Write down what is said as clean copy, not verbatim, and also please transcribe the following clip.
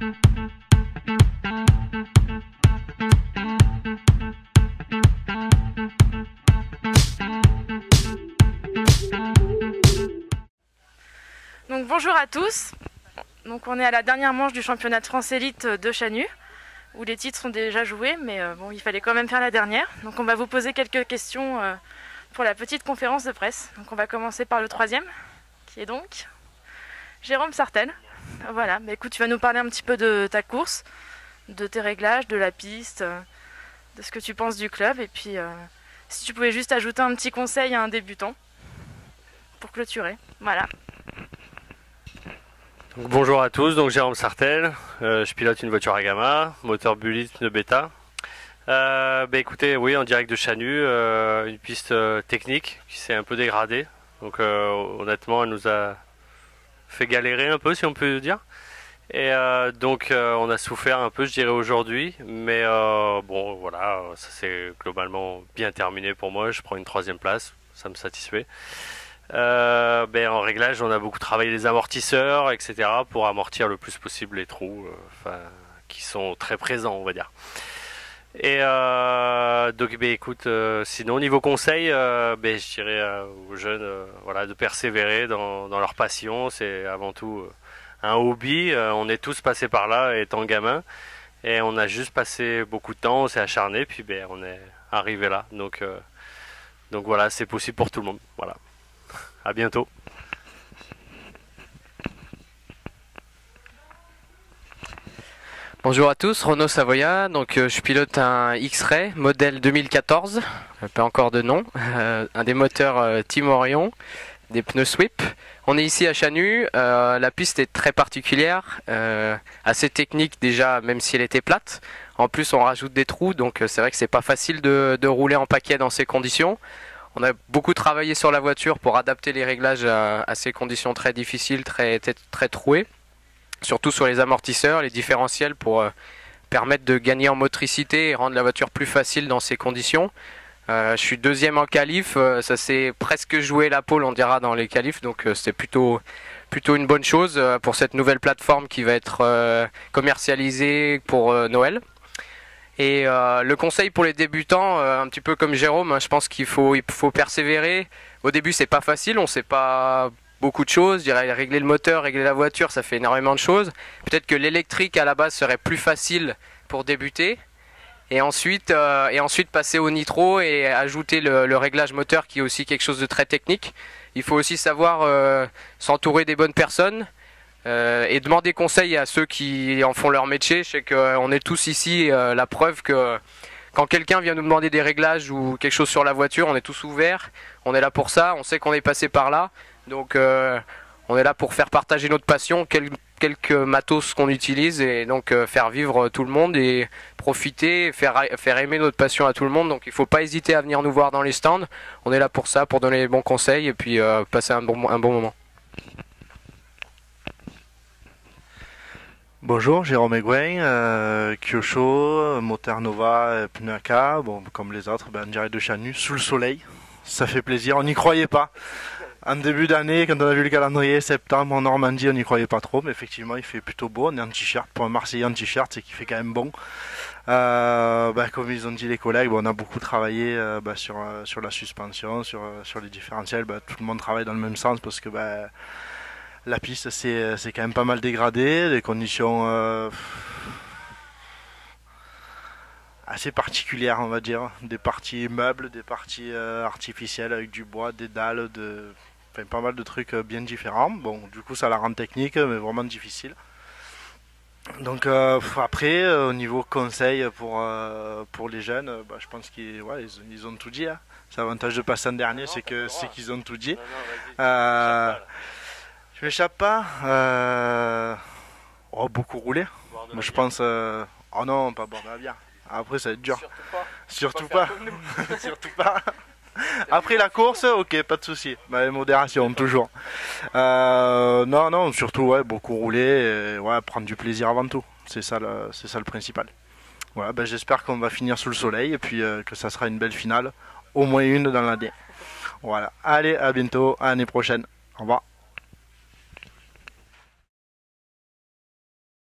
Donc bonjour à tous, donc on est à la dernière manche du championnat de France Élite de Chanu, où les titres sont déjà joués, mais bon, il fallait quand même faire la dernière. Donc on va vous poser quelques questions pour la petite conférence de presse. Donc on va commencer par le troisième, qui est donc Jérôme Sartel. Voilà, bah écoute, tu vas nous parler un petit peu de ta course, de tes réglages, de la piste, de ce que tu penses du club, et puis si tu pouvais juste ajouter un petit conseil à un débutant pour clôturer. Voilà. Donc, bonjour à tous, donc Jérôme Sartel, je pilote une voiture Agama, moteur Bullitt de bêta. Écoutez, oui, en direct de Chanu, une piste technique qui s'est un peu dégradée. Donc honnêtement, elle nous a fait galérer un peu, si on peut dire. Et on a souffert un peu, je dirais, aujourd'hui. Mais bon, voilà, ça s'est globalement bien terminé pour moi. Je prends une 3e place, ça me satisfait. En réglage, on a beaucoup travaillé les amortisseurs, etc. pour amortir le plus possible les trous qui sont très présents, on va dire. Et écoute, sinon niveau conseil, je dirais aux jeunes voilà, de persévérer dans leur passion. C'est avant tout un hobby. On est tous passés par là étant gamin, et on a juste passé beaucoup de temps, on s'est acharné, puis on est arrivé là. Donc voilà, c'est possible pour tout le monde. Voilà. À bientôt. Bonjour à tous, Renaud Savoya, donc je pilote un X-Ray modèle 2014, pas encore de nom, un des moteurs Team Orion, des pneus Sweep. On est ici à Chanu, la piste est très particulière, assez technique déjà, même si elle était plate. En plus on rajoute des trous, donc c'est vrai que c'est pas facile de rouler en paquet dans ces conditions. On a beaucoup travaillé sur la voiture pour adapter les réglages à ces conditions très difficiles, très trouées. Surtout sur les amortisseurs, les différentiels pour permettre de gagner en motricité et rendre la voiture plus facile dans ces conditions. Je suis 2e en qualif, ça s'est presque joué la pole, on dira, dans les qualifs, donc c'est plutôt une bonne chose pour cette nouvelle plateforme qui va être commercialisée pour Noël. Et le conseil pour les débutants, un petit peu comme Jérôme, je pense qu'il faut persévérer. Au début, c'est pas facile, on sait pas beaucoup de choses. Je dirais régler le moteur, régler la voiture, ça fait énormément de choses. Peut-être que l'électrique à la base serait plus facile pour débuter. Et ensuite passer au nitro et ajouter le réglage moteur, qui est aussi quelque chose de très technique. Il faut aussi savoir s'entourer des bonnes personnes. Et demander conseil à ceux qui en font leur métier. Je sais qu'on est tous ici la preuve que quand quelqu'un vient nous demander des réglages ou quelque chose sur la voiture, on est tous ouverts, on est là pour ça, on sait qu'on est passé par là, donc on est là pour faire partager notre passion, quelques matos qu'on utilise, et donc faire vivre tout le monde et profiter, faire aimer notre passion à tout le monde. Donc il ne faut pas hésiter à venir nous voir dans les stands, on est là pour ça, pour donner les bons conseils et puis passer un bon moment. Bonjour, Jérôme Aigouin, Kyosho, moteur Nova, pneu AK, bon, comme les autres, en direct de Chanu, sous le soleil, ça fait plaisir, on n'y croyait pas. En début d'année, quand on a vu le calendrier, septembre en Normandie, on n'y croyait pas trop, mais effectivement il fait plutôt beau, on est en t-shirt, pour un Marseillais en t-shirt, c'est qu'il fait quand même bon. Comme ils ont dit les collègues, on a beaucoup travaillé sur la suspension, sur les différentiels, tout le monde travaille dans le même sens parce que la piste c'est quand même pas mal dégradé, des conditions assez particulières, on va dire, des parties meubles, des parties artificielles avec du bois, des dalles, pas mal de trucs bien différents. Bon, du coup ça la rend technique mais vraiment difficile. Donc après au niveau conseil pour les jeunes, je pense qu'ils ont tout dit, hein. C'est l'avantage de passer en dernier, c'est qu'ils ont tout dit. Je m'échappe pas. Beaucoup rouler. Moi je pense. Oh non, pas boire de la bière. Après ça va être dur. Surtout pas. Surtout pas. Après la course, ok, pas de souci. Modération toujours. Non, surtout beaucoup rouler. Et, prendre du plaisir avant tout. C'est ça le principal. Voilà, j'espère qu'on va finir sous le soleil et puis que ça sera une belle finale, au moins une dans l'année. Voilà. Allez, à bientôt, à l'année prochaine. Au revoir.